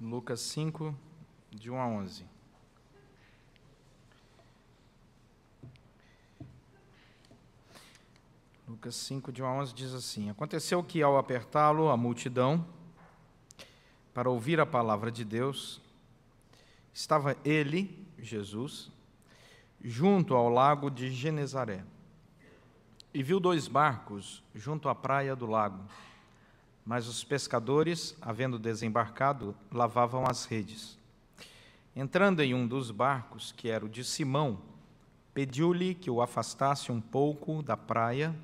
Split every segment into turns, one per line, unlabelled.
Lucas 5, de 1 a 11. Lucas 5, de 1 a 11 diz assim: Aconteceu que, ao apertá-lo a multidão para ouvir a palavra de Deus, estava ele, Jesus, junto ao lago de Genezaré, e viu 2 barcos junto à praia do lago. Mas os pescadores, havendo desembarcado, lavavam as redes. Entrando em um dos barcos, que era o de Simão, pediu-lhe que o afastasse um pouco da praia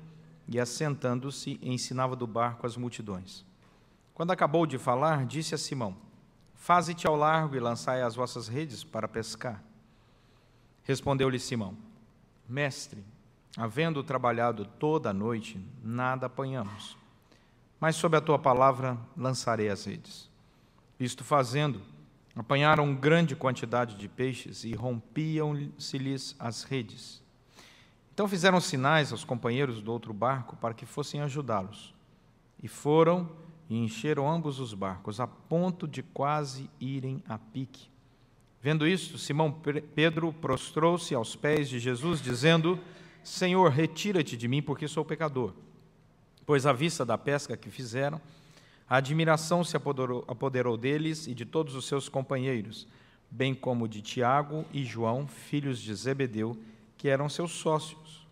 e, assentando-se, ensinava do barco as multidões. Quando acabou de falar, disse a Simão: Faze-te ao largo e lançai as vossas redes para pescar. Respondeu-lhe Simão: Mestre, havendo trabalhado toda a noite, nada apanhamos. Mas sob a tua palavra lançarei as redes. Isto fazendo, apanharam grande quantidade de peixes e rompiam-se-lhes as redes. Então fizeram sinais aos companheiros do outro barco para que fossem ajudá-los. E foram e encheram ambos os barcos, a ponto de quase irem a pique. Vendo isto, Simão Pedro prostrou-se aos pés de Jesus, dizendo: Senhor, retira-te de mim, porque sou pecador. Pois, à vista da pesca que fizeram, a admiração se apoderou deles e de todos os seus companheiros, bem como de Tiago e João, filhos de Zebedeu, que eram seus sócios.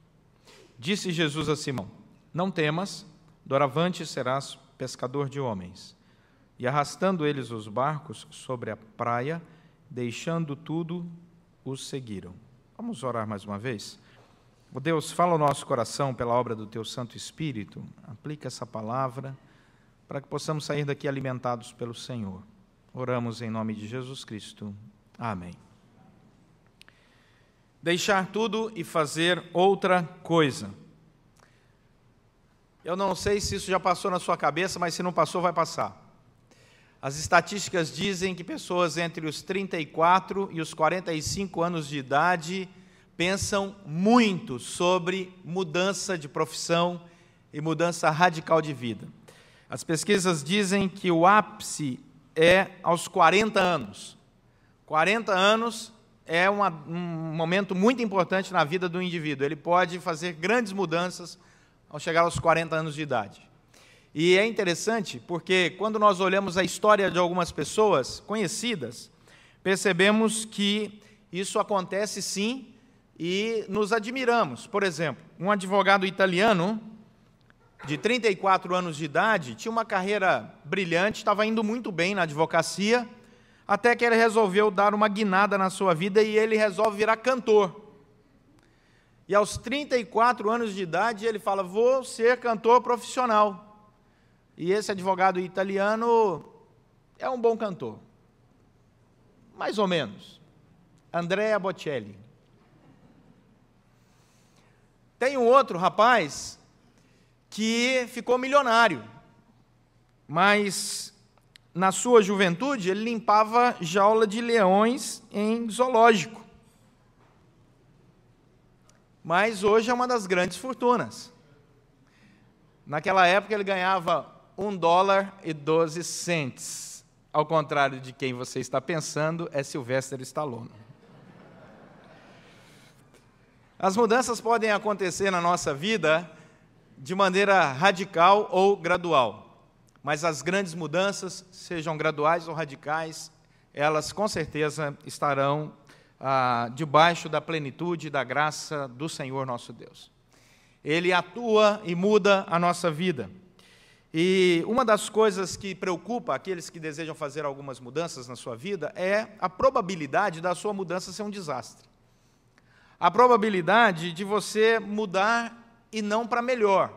Disse Jesus a Simão: Não temas, doravante serás pescador de homens. E arrastando eles os barcos sobre a praia, deixando tudo, os seguiram. Vamos orar mais uma vez? Oh Deus, fala ao nosso coração pela obra do Teu Santo Espírito, aplica essa palavra para que possamos sair daqui alimentados pelo Senhor. Oramos em nome de Jesus Cristo. Amém. Deixar tudo e fazer outra coisa. Eu não sei se isso já passou na sua cabeça, mas se não passou, vai passar. As estatísticas dizem que pessoas entre os 34 e os 45 anos de idade pensam muito sobre mudança de profissão e mudança radical de vida. As pesquisas dizem que o ápice é aos 40 anos. 40 anos é um momento muito importante na vida do indivíduo. Ele pode fazer grandes mudanças ao chegar aos 40 anos de idade. E é interessante porque, quando nós olhamos a história de algumas pessoas conhecidas, percebemos que isso acontece sim, e nos admiramos. Por exemplo, um advogado italiano de 34 anos de idade tinha uma carreira brilhante, estava indo muito bem na advocacia, até que ele resolveu dar uma guinada na sua vida e ele resolve virar cantor. E aos 34 anos de idade ele fala: vou ser cantor profissional. E esse advogado italiano é um bom cantor. Mais ou menos. Andrea Bocelli. Tem um outro rapaz que ficou milionário, mas na sua juventude ele limpava jaula de leões em zoológico. Mas hoje é uma das grandes fortunas. Naquela época ele ganhava $1,12. Ao contrário de quem você está pensando, é Sylvester Stallone. As mudanças podem acontecer na nossa vida de maneira radical ou gradual, mas as grandes mudanças, sejam graduais ou radicais, elas com certeza estarão debaixo da plenitude da graça do Senhor nosso Deus. Ele atua e muda a nossa vida. E uma das coisas que preocupa aqueles que desejam fazer algumas mudanças na sua vida é a probabilidade da sua mudança ser um desastre. A probabilidade de você mudar e não para melhor.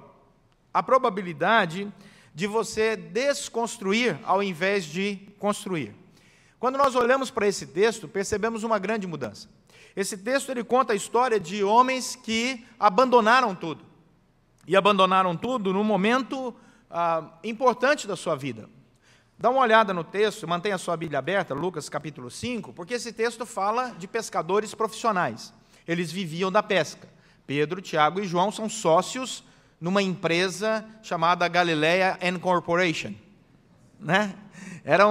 A probabilidade de você desconstruir ao invés de construir. Quando nós olhamos para esse texto, percebemos uma grande mudança. Esse texto ele conta a história de homens que abandonaram tudo. E abandonaram tudo num momento importante da sua vida. Dá uma olhada no texto, mantenha a sua Bíblia aberta, Lucas capítulo 5, porque esse texto fala de pescadores profissionais. Eles viviam da pesca. Pedro, Tiago e João são sócios numa empresa chamada Galileia Corporation. né? Era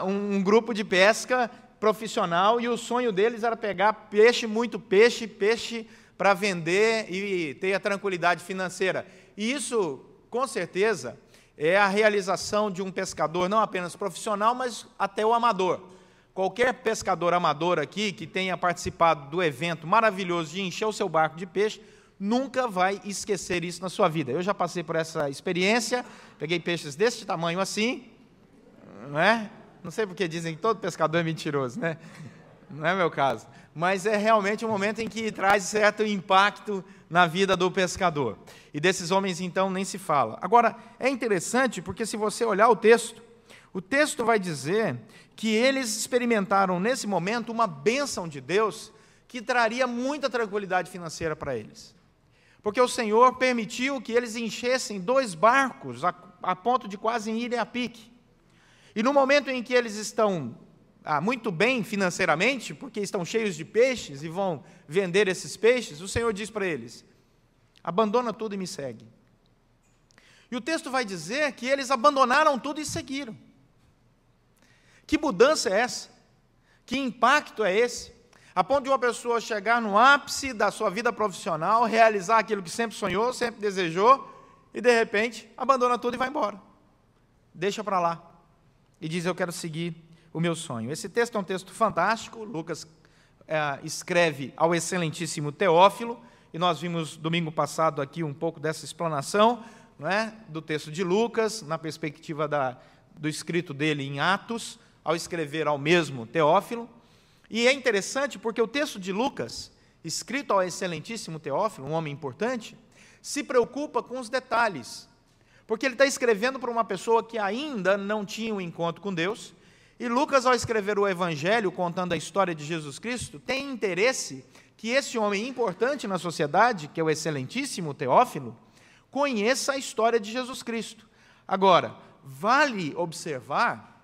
um grupo de pesca profissional, e o sonho deles era pegar peixe, muito peixe para vender e ter a tranquilidade financeira. E isso, com certeza, é a realização de um pescador, não apenas profissional, mas até o amador. Qualquer pescador amador aqui, que tenha participado do evento maravilhoso de encher o seu barco de peixe, nunca vai esquecer isso na sua vida. Eu já passei por essa experiência, peguei peixes desse tamanho assim, não é? Não sei porque dizem que todo pescador é mentiroso, né? Não é meu caso. Mas é realmente um momento em que traz certo impacto na vida do pescador. E desses homens, então, nem se fala. Agora, é interessante porque se você olhar o texto vai dizer que eles experimentaram nesse momento uma bênção de Deus que traria muita tranquilidade financeira para eles. Porque o Senhor permitiu que eles enchessem 2 barcos a ponto de quase irem a pique. E no momento em que eles estão muito bem financeiramente, porque estão cheios de peixes e vão vender esses peixes, o Senhor diz para eles: abandona tudo e me segue. E o texto vai dizer que eles abandonaram tudo e seguiram. Que mudança é essa? Que impacto é esse? A ponto de uma pessoa chegar no ápice da sua vida profissional, realizar aquilo que sempre sonhou, sempre desejou, e de repente abandona tudo e vai embora. Deixa para lá. E diz: eu quero seguir o meu sonho. Esse texto é um texto fantástico. Lucas escreve ao excelentíssimo Teófilo, e nós vimos domingo passado aqui um pouco dessa explanação, não é? Do texto de Lucas, na perspectiva do escrito dele em Atos, ao escrever ao mesmo Teófilo. E é interessante porque o texto de Lucas, escrito ao excelentíssimo Teófilo, um homem importante, se preocupa com os detalhes, porque ele está escrevendo para uma pessoa que ainda não tinha um encontro com Deus, e Lucas, ao escrever o Evangelho, contando a história de Jesus Cristo, tem interesse que esse homem importante na sociedade, que é o excelentíssimo Teófilo, conheça a história de Jesus Cristo. Agora, vale observar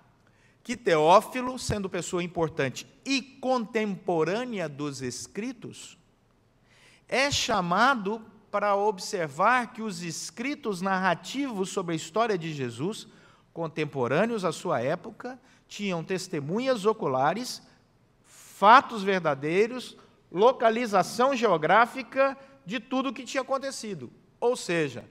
que Teófilo, sendo pessoa importante e contemporânea dos Escritos, é chamado para observar que os escritos narrativos sobre a história de Jesus, contemporâneos à sua época, tinham testemunhas oculares, fatos verdadeiros, localização geográfica de tudo o que tinha acontecido. Ou seja,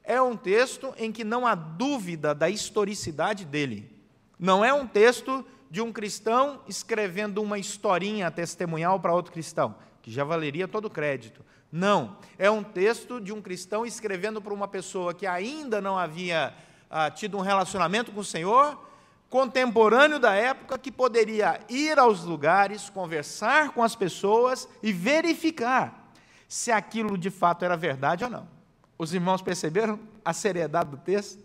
é um texto em que não há dúvida da historicidade dele. Não é um texto de um cristão escrevendo uma historinha testemunhal para outro cristão, que já valeria todo o crédito. Não, é um texto de um cristão escrevendo para uma pessoa que ainda não havia tido um relacionamento com o Senhor, contemporâneo da época, que poderia ir aos lugares, conversar com as pessoas e verificar se aquilo de fato era verdade ou não. Os irmãos perceberam a seriedade do texto?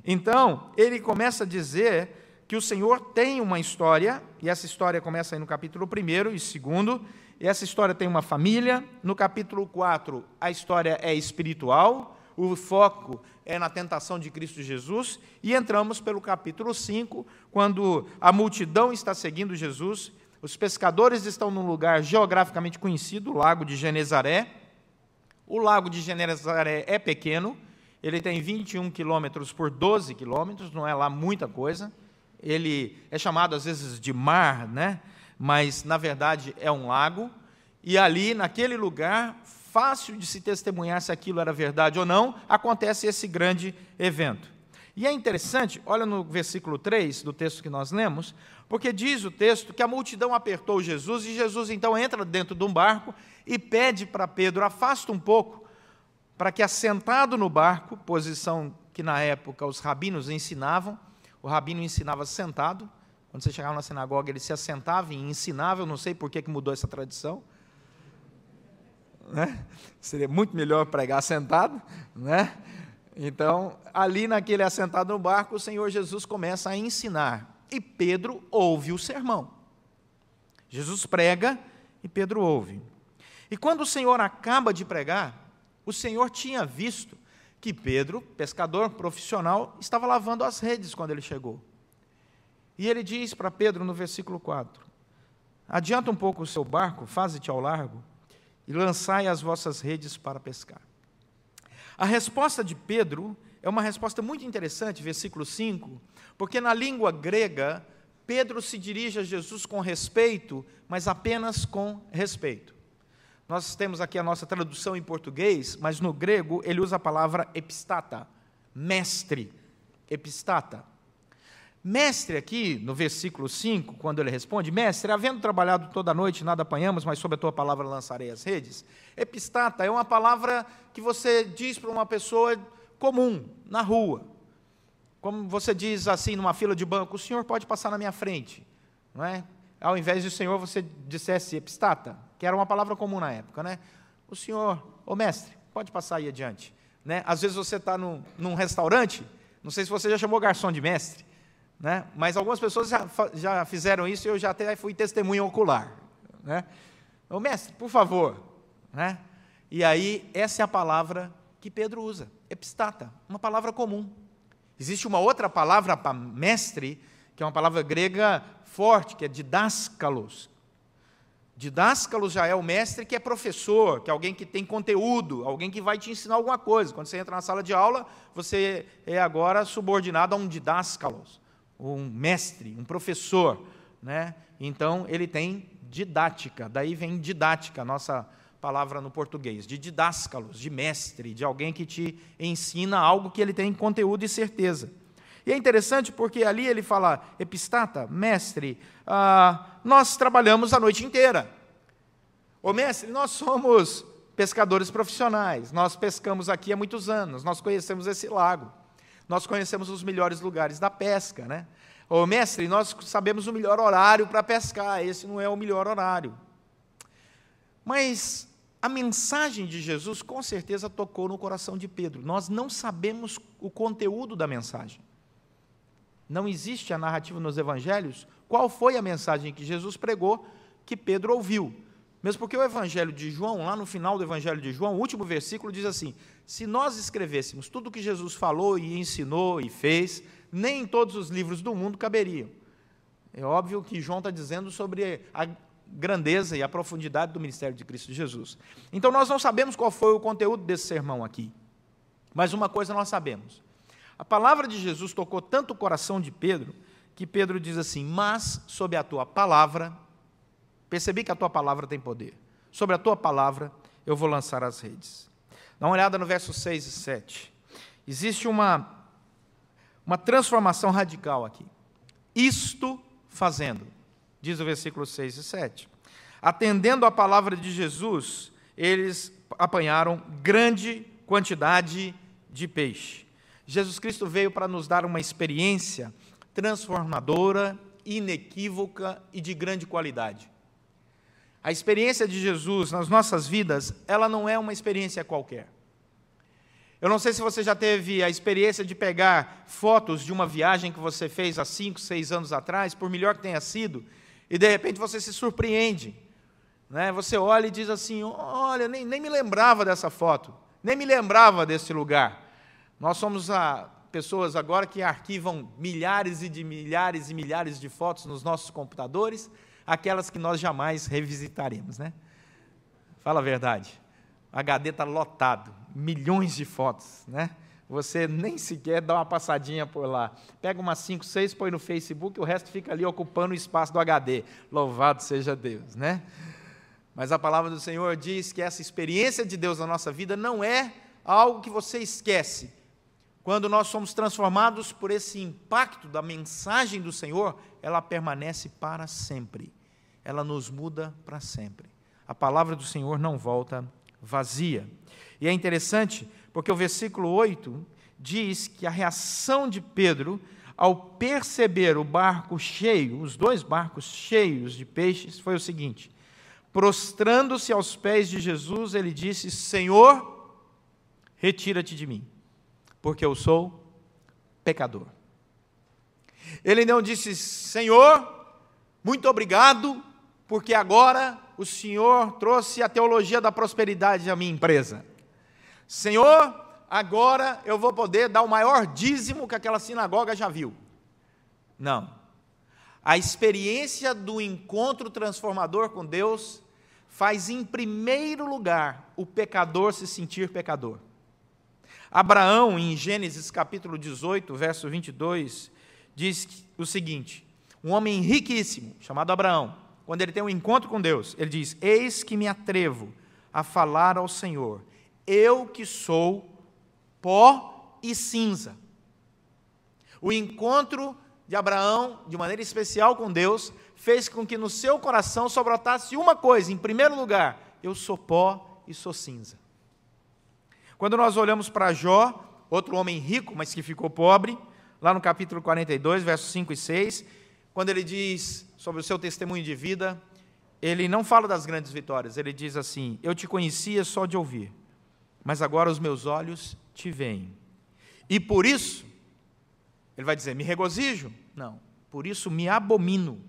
Então, ele começa a dizer que o Senhor tem uma história, e essa história começa aí no capítulo 1 e 2, e essa história tem uma família. No capítulo 4, a história é espiritual, o foco é na tentação de Cristo Jesus, e entramos pelo capítulo 5, quando a multidão está seguindo Jesus, os pescadores estão num lugar geograficamente conhecido, o Lago de Genezaré. O Lago de Genezaré é pequeno, ele tem 21 quilômetros por 12 quilômetros, não é lá muita coisa. Ele é chamado às vezes de mar, né? Mas na verdade é um lago, e ali naquele lugar, fácil de se testemunhar se aquilo era verdade ou não, acontece esse grande evento. E é interessante, olha no versículo 3 do texto que nós lemos, porque diz o texto que a multidão apertou Jesus, e Jesus então entra dentro de um barco e pede para Pedro: afasta um pouco, para que assentado no barco, posição que na época os rabinos ensinavam, o rabino ensinava sentado. Quando você chegava na sinagoga, ele se assentava e ensinava. Eu não sei por que mudou essa tradição, né? Seria muito melhor pregar sentado, né? Então, ali naquele assentado no barco, o Senhor Jesus começa a ensinar, e Pedro ouve o sermão. Jesus prega e Pedro ouve. E quando o Senhor acaba de pregar, o Senhor tinha visto que Pedro, pescador profissional, estava lavando as redes quando ele chegou. E ele diz para Pedro no versículo 4, adianta um pouco o seu barco, faze-te ao largo, e lançai as vossas redes para pescar. A resposta de Pedro é uma resposta muito interessante, versículo 5, porque na língua grega, Pedro se dirige a Jesus com respeito, mas apenas com respeito. Nós temos aqui a nossa tradução em português, mas no grego ele usa a palavra epistata, mestre, epistata. Mestre aqui, no versículo 5, quando ele responde, mestre, havendo trabalhado toda a noite, nada apanhamos, mas sob a tua palavra lançarei as redes. Epistata é uma palavra que você diz para uma pessoa comum, na rua. Como você diz assim, numa fila de banco, o senhor pode passar na minha frente, não é? Ao invés de o senhor, você dissesse epistata, que era uma palavra comum na época, né? O senhor, ô mestre, pode passar aí adiante. Né? Às vezes você está num restaurante, não sei se você já chamou garçom de mestre, né? Mas algumas pessoas já fizeram isso e eu já até fui testemunha ocular. Né? Ô mestre, por favor. Né? E aí, essa é a palavra que Pedro usa, epistata, uma palavra comum. Existe uma outra palavra para mestre, que é uma palavra grega forte, que é didáscalos. Didáscalos já é o mestre que é professor, que é alguém que tem conteúdo, alguém que vai te ensinar alguma coisa. Quando você entra na sala de aula, você é agora subordinado a um didáscalos, um mestre, um professor. Né? Então, ele tem didática, daí vem didática, a nossa palavra no português, de didáscalos, de mestre, de alguém que te ensina algo que ele tem conteúdo e certeza. E é interessante porque ali ele fala, epistata, mestre, nós trabalhamos a noite inteira. Ô mestre, nós somos pescadores profissionais, nós pescamos aqui há muitos anos, nós conhecemos esse lago, nós conhecemos os melhores lugares da pesca. Né? Ô mestre, nós sabemos o melhor horário para pescar, esse não é o melhor horário. Mas a mensagem de Jesus com certeza tocou no coração de Pedro. Nós não sabemos o conteúdo da mensagem. Não existe a narrativa nos evangelhos, qual foi a mensagem que Jesus pregou, que Pedro ouviu. Mesmo porque o evangelho de João, lá no final do evangelho de João, o último versículo diz assim, se nós escrevêssemos tudo o que Jesus falou e ensinou e fez, nem em todos os livros do mundo caberiam. É óbvio que João está dizendo sobre a grandeza e a profundidade do ministério de Cristo Jesus. Então, nós não sabemos qual foi o conteúdo desse sermão aqui, mas uma coisa nós sabemos. A palavra de Jesus tocou tanto o coração de Pedro, que Pedro diz assim, mas sobre a tua palavra, percebi que a tua palavra tem poder, sobre a tua palavra eu vou lançar as redes. Dá uma olhada no versos 6 e 7. Existe uma transformação radical aqui. Isto fazendo, diz o versículo 6 e 7. Atendendo à palavra de Jesus, eles apanharam grande quantidade de peixe. Jesus Cristo veio para nos dar uma experiência transformadora, inequívoca e de grande qualidade. A experiência de Jesus nas nossas vidas, ela não é uma experiência qualquer. Eu não sei se você já teve a experiência de pegar fotos de uma viagem que você fez há 5, 6 anos atrás, por melhor que tenha sido, e de repente você se surpreende. Né? Você olha e diz assim, olha, nem me lembrava dessa foto, nem me lembrava desse lugar. Nós somos pessoas agora que arquivam milhares e milhares de fotos nos nossos computadores, aquelas que nós jamais revisitaremos. Né? Fala a verdade. O HD está lotado, milhões de fotos. Né? Você nem sequer dá uma passadinha por lá. Pega umas 5, 6, põe no Facebook, o resto fica ali ocupando o espaço do HD. Louvado seja Deus. Né? Mas a palavra do Senhor diz que essa experiência de Deus na nossa vida não é algo que você esquece. Quando nós somos transformados por esse impacto da mensagem do Senhor, ela permanece para sempre. Ela nos muda para sempre. A palavra do Senhor não volta vazia. E é interessante, porque o versículo 8 diz que a reação de Pedro, ao perceber o barco cheio, os 2 barcos cheios de peixes, foi o seguinte: prostrando-se aos pés de Jesus, ele disse, Senhor, retira-te de mim, porque eu sou pecador. Ele não disse, Senhor, muito obrigado, porque agora o Senhor trouxe a teologia da prosperidade à minha empresa. Senhor, agora eu vou poder dar o maior dízimo que aquela sinagoga já viu. Não. A experiência do encontro transformador com Deus faz, em primeiro lugar, o pecador se sentir pecador. Abraão, em Gênesis capítulo 18, verso 22, diz o seguinte: um homem riquíssimo, chamado Abraão, quando ele tem um encontro com Deus, ele diz: eis que me atrevo a falar ao Senhor, eu que sou pó e cinza. O encontro de Abraão, de maneira especial com Deus, fez com que no seu coração só brotasse uma coisa: em primeiro lugar, eu sou pó e sou cinza. Quando nós olhamos para Jó, outro homem rico, mas que ficou pobre, lá no capítulo 42, versos 5 e 6, quando ele diz sobre o seu testemunho de vida, ele não fala das grandes vitórias, ele diz assim: eu te conhecia só de ouvir, mas agora os meus olhos te veem. E por isso, ele vai dizer, me regozijo? Não, por isso me abomino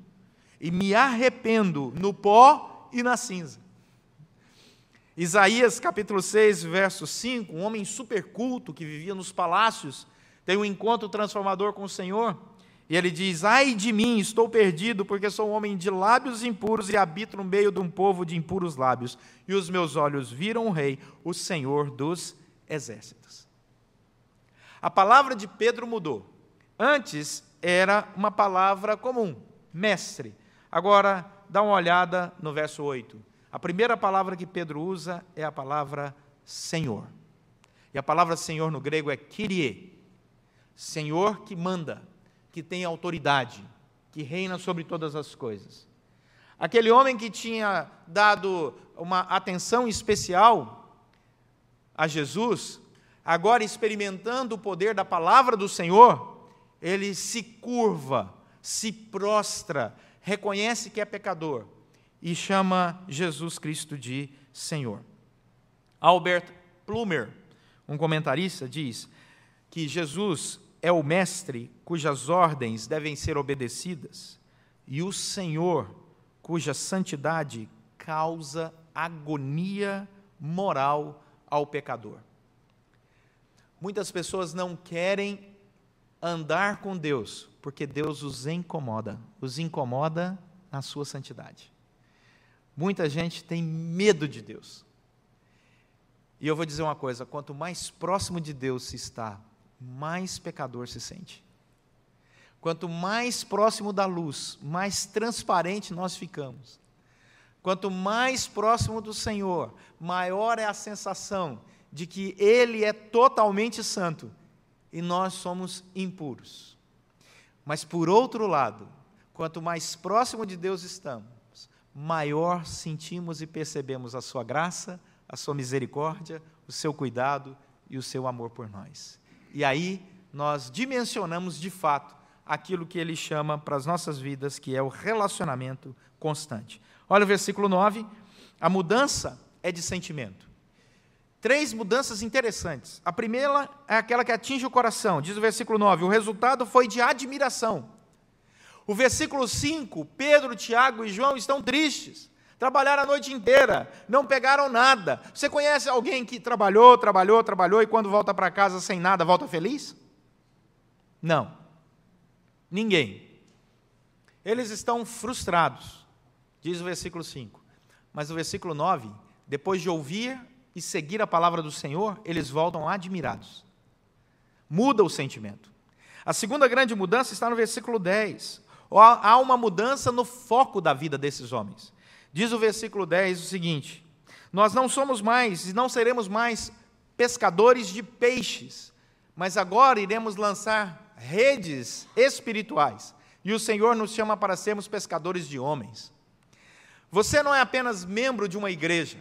e me arrependo no pó e na cinza. Isaías capítulo 6, verso 5, um homem superculto que vivia nos palácios, tem um encontro transformador com o Senhor, e ele diz: ai de mim, estou perdido, porque sou um homem de lábios impuros e habito no meio de um povo de impuros lábios, e os meus olhos viram o Rei, o Senhor dos exércitos. A palavra de Pedro mudou. Antes era uma palavra comum, mestre. Agora, dá uma olhada no verso 8. A primeira palavra que Pedro usa é a palavra Senhor. E a palavra Senhor no grego é Kyrie. Senhor que manda, que tem autoridade, que reina sobre todas as coisas. Aquele homem que tinha dado uma atenção especial a Jesus, agora experimentando o poder da palavra do Senhor, ele se curva, se prostra, reconhece que é pecador e chama Jesus Cristo de Senhor. Albert Plumer, um comentarista, diz que Jesus é o mestre cujas ordens devem ser obedecidas e o Senhor cuja santidade causa agonia moral ao pecador. Muitas pessoas não querem andar com Deus porque Deus os incomoda na sua santidade. Muita gente tem medo de Deus. E eu vou dizer uma coisa: quanto mais próximo de Deus se está, mais pecador se sente. Quanto mais próximo da luz, mais transparente nós ficamos. Quanto mais próximo do Senhor, maior é a sensação de que Ele é totalmente santo e nós somos impuros. Mas, por outro lado, quanto mais próximo de Deus estamos, maior sentimos e percebemos a sua graça, a sua misericórdia, o seu cuidado e o seu amor por nós. E aí nós dimensionamos de fato aquilo que ele chama para as nossas vidas, que é o relacionamento constante. Olha o versículo 9, a mudança é de sentimento. 3 mudanças interessantes. A primeira é aquela que atinge o coração, diz o versículo 9, o resultado foi de admiração. O versículo 5, Pedro, Tiago e João estão tristes, trabalharam a noite inteira, não pegaram nada. Você conhece alguém que trabalhou e quando volta para casa sem nada, volta feliz? Não. Ninguém. Eles estão frustrados, diz o versículo 5. Mas o versículo 9, depois de ouvir e seguir a palavra do Senhor, eles voltam admirados. Muda o sentimento. A segunda grande mudança está no versículo 10. Há uma mudança no foco da vida desses homens. Diz o versículo 10 o seguinte: nós não somos mais e não seremos mais pescadores de peixes, mas agora iremos lançar redes espirituais, e o Senhor nos chama para sermos pescadores de homens. Você não é apenas membro de uma igreja,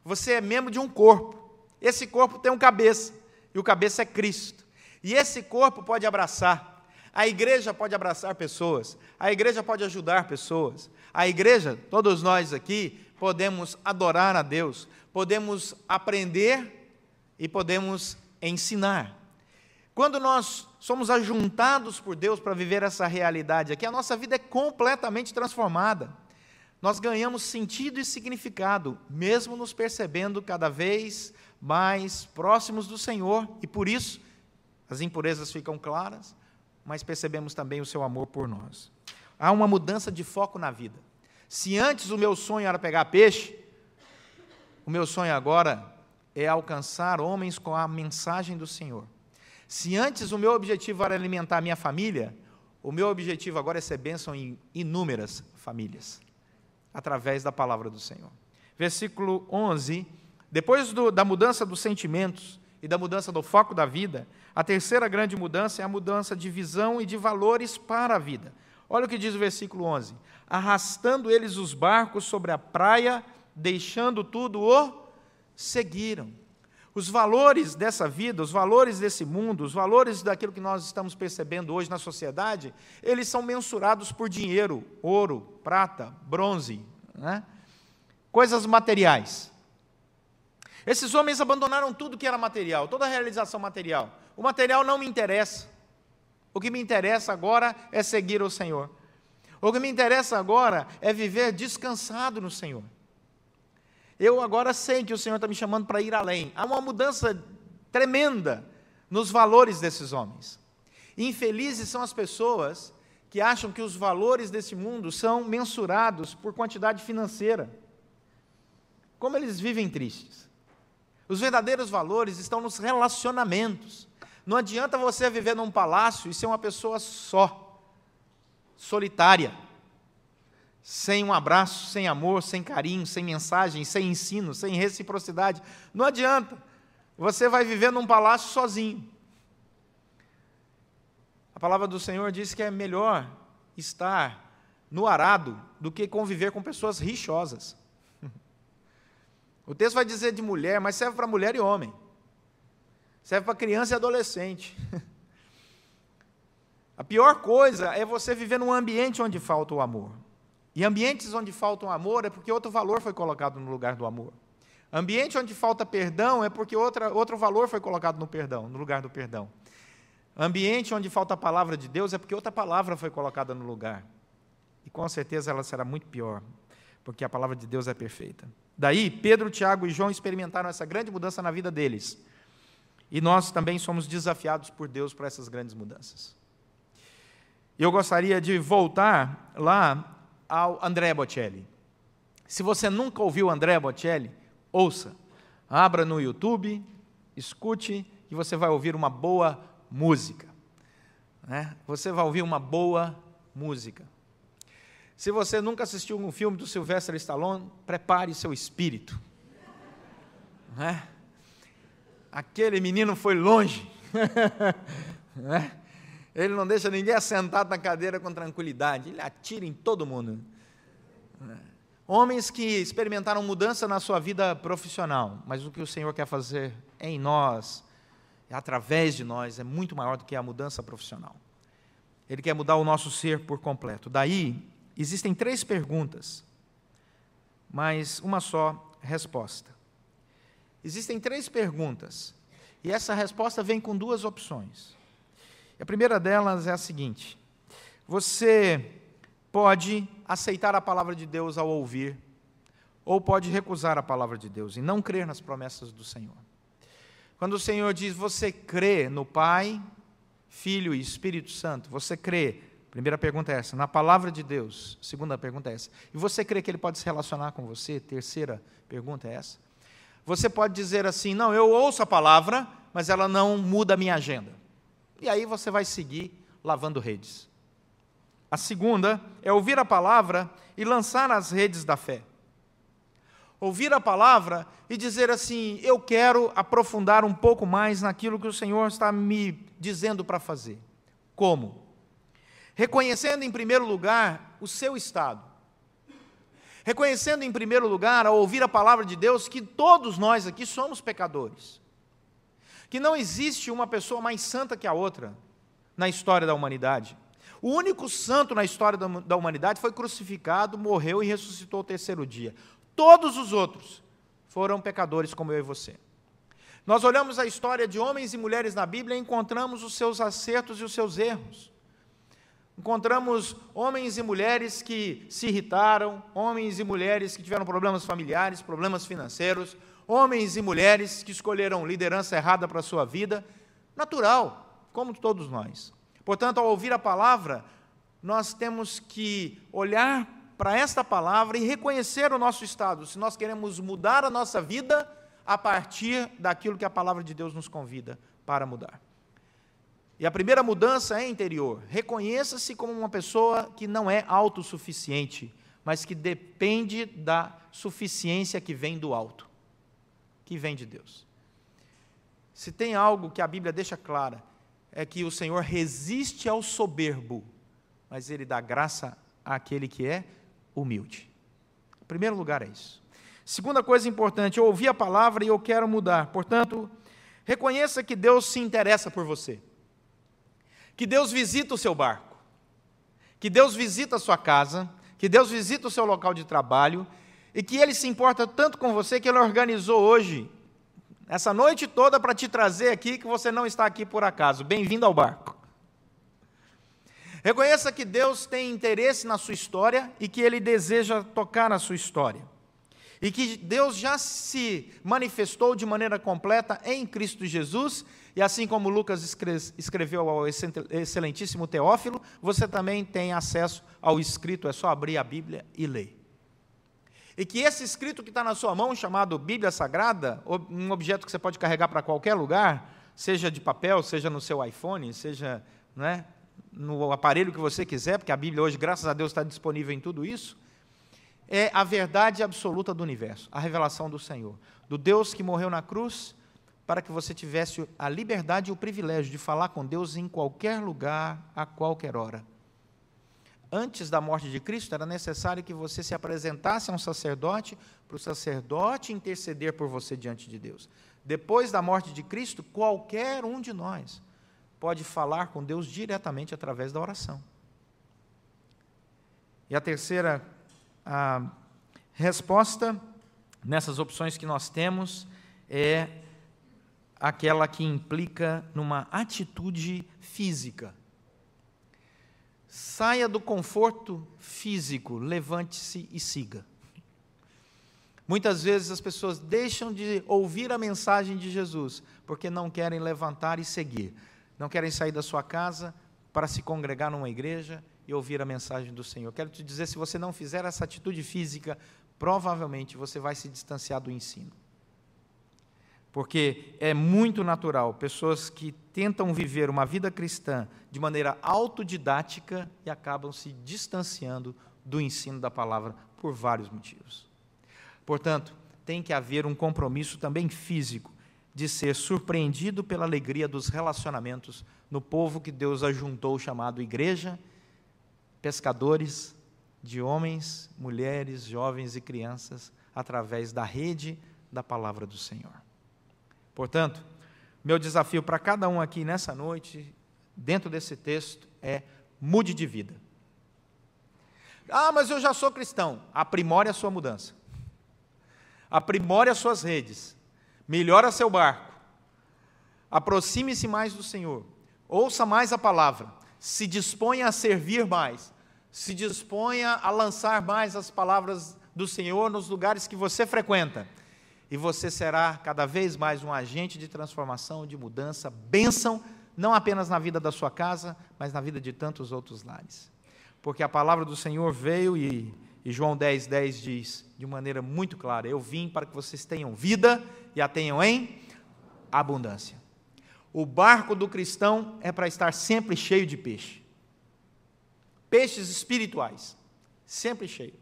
você é membro de um corpo. Esse corpo tem um cabeça, e o cabeça é Cristo. E esse corpo pode abraçar. A igreja pode abraçar pessoas, a igreja pode ajudar pessoas, a igreja, todos nós aqui, podemos adorar a Deus, podemos aprender e podemos ensinar. Quando nós somos ajuntados por Deus para viver essa realidade aqui, a nossa vida é completamente transformada. Nós ganhamos sentido e significado, mesmo nos percebendo cada vez mais próximos do Senhor, e por isso as impurezas ficam claras, mas percebemos também o seu amor por nós. Há uma mudança de foco na vida. Se antes o meu sonho era pegar peixe, o meu sonho agora é alcançar homens com a mensagem do Senhor. Se antes o meu objetivo era alimentar a minha família, o meu objetivo agora é ser bênção em inúmeras famílias, através da palavra do Senhor. Versículo 11, depois da mudança dos sentimentos e da mudança do foco da vida, a terceira grande mudança é a mudança de visão e de valores para a vida. Olha o que diz o versículo 11. Arrastando eles os barcos sobre a praia, deixando tudo, o seguiram. Os valores dessa vida, os valores desse mundo, os valores daquilo que nós estamos percebendo hoje na sociedade, eles são mensurados por dinheiro, ouro, prata, bronze, né? Coisas materiais. Esses homens abandonaram tudo que era material, toda a realização material. O material não me interessa. O que me interessa agora é seguir o Senhor. O que me interessa agora é viver descansado no Senhor. Eu agora sei que o Senhor está me chamando para ir além. Há uma mudança tremenda nos valores desses homens. Infelizes são as pessoas que acham que os valores desse mundo são mensurados por quantidade financeira. Como eles vivem tristes. Os verdadeiros valores estão nos relacionamentos. Não adianta você viver num palácio e ser uma pessoa só, solitária, sem um abraço, sem amor, sem carinho, sem mensagem, sem ensino, sem reciprocidade. Não adianta. Você vai viver num palácio sozinho. A palavra do Senhor diz que é melhor estar no arado do que conviver com pessoas rixosas. O texto vai dizer de mulher, mas serve para mulher e homem. Serve para criança e adolescente. A pior coisa é você viver num ambiente onde falta o amor. E ambientes onde falta o amor é porque outro valor foi colocado no lugar do amor. Ambiente onde falta perdão é porque outro valor foi colocado no perdão, no lugar do perdão. Ambiente onde falta a palavra de Deus é porque outra palavra foi colocada no lugar. E com certeza ela será muito pior, porque a palavra de Deus é perfeita. Daí, Pedro, Tiago e João experimentaram essa grande mudança na vida deles. E nós também somos desafiados por Deus para essas grandes mudanças. Eu gostaria de voltar lá ao Andrea Bocelli. Se você nunca ouviu Andrea Bocelli, ouça. Abra no YouTube, escute e você vai ouvir uma boa música. Né? Você vai ouvir uma boa música. Se você nunca assistiu um filme do Sylvester Stallone, prepare seu espírito. Né? Aquele menino foi longe. Né? Ele não deixa ninguém assentado na cadeira com tranquilidade. Ele atira em todo mundo. Homens que experimentaram mudança na sua vida profissional, mas o que o Senhor quer fazer em nós, através de nós, é muito maior do que a mudança profissional. Ele quer mudar o nosso ser por completo. Daí, existem 3 perguntas, mas uma só resposta. Existem 3 perguntas, e essa resposta vem com 2 opções. A primeira delas é a seguinte: você pode aceitar a palavra de Deus ao ouvir, ou pode recusar a palavra de Deus e não crer nas promessas do Senhor. Quando o Senhor diz, você crê no Pai, Filho e Espírito Santo, você crê, primeira pergunta é essa, na palavra de Deus, segunda pergunta é essa, e você crê que Ele pode se relacionar com você, terceira pergunta é essa. Você pode dizer assim, não, eu ouço a palavra, mas ela não muda a minha agenda. E aí você vai seguir lavando redes. A segunda é ouvir a palavra e lançar as redes da fé. Ouvir a palavra e dizer assim, eu quero aprofundar um pouco mais naquilo que o Senhor está me dizendo para fazer. Como? Reconhecendo em primeiro lugar o seu estado. Reconhecendo em primeiro lugar, ao ouvir a palavra de Deus, que todos nós aqui somos pecadores. Que não existe uma pessoa mais santa que a outra na história da humanidade. O único santo na história da humanidade foi crucificado, morreu e ressuscitou ao 3º dia. Todos os outros foram pecadores como eu e você. Nós olhamos a história de homens e mulheres na Bíblia e encontramos os seus acertos e os seus erros. Encontramos homens e mulheres que se irritaram, homens e mulheres que tiveram problemas familiares, problemas financeiros, homens e mulheres que escolheram liderança errada para a sua vida, natural, como todos nós. Portanto, ao ouvir a palavra, nós temos que olhar para esta palavra e reconhecer o nosso estado. Se nós queremos mudar a nossa vida, a partir daquilo que a palavra de Deus nos convida para mudar. E a primeira mudança é interior. Reconheça-se como uma pessoa que não é autossuficiente, mas que depende da suficiência que vem do alto, que vem de Deus. Se tem algo que a Bíblia deixa clara, é que o Senhor resiste ao soberbo, mas Ele dá graça àquele que é humilde. Em primeiro lugar é isso. Segunda coisa importante, eu ouvi a palavra e eu quero mudar. Portanto, reconheça que Deus se interessa por você. Que Deus visita o seu barco. Que Deus visita a sua casa. Que Deus visita o seu local de trabalho. E que Ele se importa tanto com você que Ele organizou hoje, essa noite toda, para te trazer aqui, que você não está aqui por acaso. Bem-vindo ao barco. Reconheça que Deus tem interesse na sua história e que Ele deseja tocar na sua história. E que Deus já se manifestou de maneira completa em Cristo Jesus, e assim como Lucas escreveu ao excelentíssimo Teófilo, você também tem acesso ao escrito, é só abrir a Bíblia e ler. E que esse escrito que está na sua mão, chamado Bíblia Sagrada, um objeto que você pode carregar para qualquer lugar, seja de papel, seja no seu iPhone, seja, né, no aparelho que você quiser, porque a Bíblia hoje, graças a Deus, está disponível em tudo isso, é a verdade absoluta do universo, a revelação do Senhor, do Deus que morreu na cruz, para que você tivesse a liberdade e o privilégio de falar com Deus em qualquer lugar, a qualquer hora. Antes da morte de Cristo, era necessário que você se apresentasse a um sacerdote, para o sacerdote interceder por você diante de Deus. Depois da morte de Cristo, qualquer um de nós pode falar com Deus diretamente através da oração. E a terceira resposta, nessas opções que nós temos, é aquela que implica numa atitude física. Saia do conforto físico, levante-se e siga. Muitas vezes as pessoas deixam de ouvir a mensagem de Jesus, porque não querem levantar e seguir. Não querem sair da sua casa para se congregar numa igreja e ouvir a mensagem do Senhor. Quero te dizer, se você não fizer essa atitude física, provavelmente você vai se distanciar do ensino. Porque é muito natural pessoas que tentam viver uma vida cristã de maneira autodidática e acabam se distanciando do ensino da palavra por vários motivos. Portanto, tem que haver um compromisso também físico de ser surpreendido pela alegria dos relacionamentos no povo que Deus ajuntou, chamado igreja, pescadores de homens, mulheres, jovens e crianças, através da rede da palavra do Senhor. Portanto, meu desafio para cada um aqui nessa noite, dentro desse texto, é mude de vida. Ah, mas eu já sou cristão. Aprimore a sua mudança. Aprimore as suas redes. Melhore seu barco. Aproxime-se mais do Senhor. Ouça mais a palavra. Se disponha a servir mais. Se disponha a lançar mais as palavras do Senhor nos lugares que você frequenta. E você será cada vez mais um agente de transformação, de mudança, bênção, não apenas na vida da sua casa, mas na vida de tantos outros lares. Porque a palavra do Senhor veio e João 10:10 diz, de maneira muito clara, eu vim para que vocês tenham vida e a tenham em abundância. O barco do cristão é para estar sempre cheio de peixe. Peixes espirituais, sempre cheio.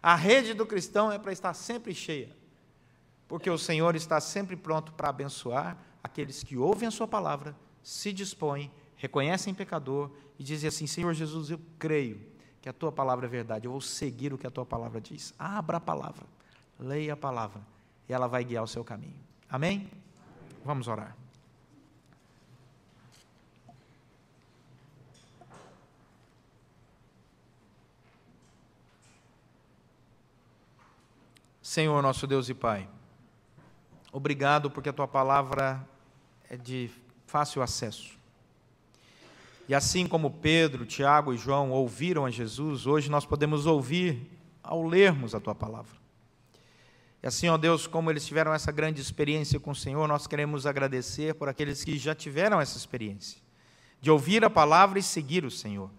A rede do cristão é para estar sempre cheia, porque o Senhor está sempre pronto para abençoar aqueles que ouvem a sua palavra, se dispõem, reconhecem pecador e dizem assim, Senhor Jesus, eu creio que a tua palavra é verdade, eu vou seguir o que a tua palavra diz. Abra a palavra, leia a palavra, e ela vai guiar o seu caminho. Amém? Vamos orar. Senhor, nosso Deus e Pai, obrigado porque a tua palavra é de fácil acesso. E assim como Pedro, Tiago e João ouviram a Jesus, hoje nós podemos ouvir ao lermos a tua palavra. E assim, ó Deus, como eles tiveram essa grande experiência com o Senhor, nós queremos agradecer por aqueles que já tiveram essa experiência, de ouvir a palavra e seguir o Senhor.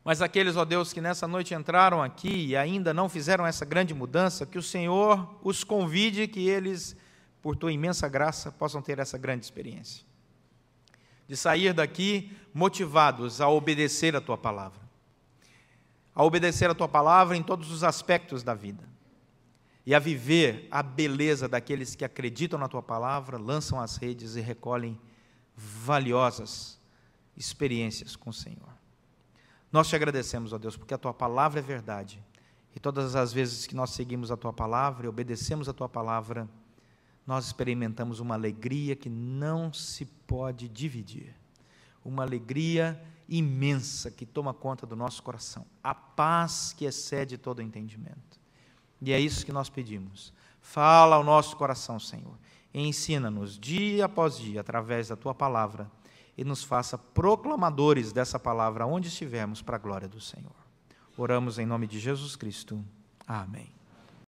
Mas aqueles, ó Deus, que nessa noite entraram aqui e ainda não fizeram essa grande mudança, que o Senhor os convide, que eles, por tua imensa graça, possam ter essa grande experiência, de sair daqui motivados a obedecer a tua palavra, em todos os aspectos da vida, e a viver a beleza daqueles que acreditam na tua palavra, lançam as redes e recolhem valiosas experiências com o Senhor. Nós te agradecemos, ó Deus, porque a tua palavra é verdade, e todas as vezes que nós seguimos a tua palavra e obedecemos a tua palavra, nós experimentamos uma alegria que não se pode dividir, uma alegria imensa que toma conta do nosso coração, a paz que excede todo entendimento. E é isso que nós pedimos. Fala ao nosso coração, Senhor, e ensina-nos dia após dia, através da tua palavra, e nos faça proclamadores dessa palavra onde estivermos, para a glória do Senhor. Oramos em nome de Jesus Cristo. Amém.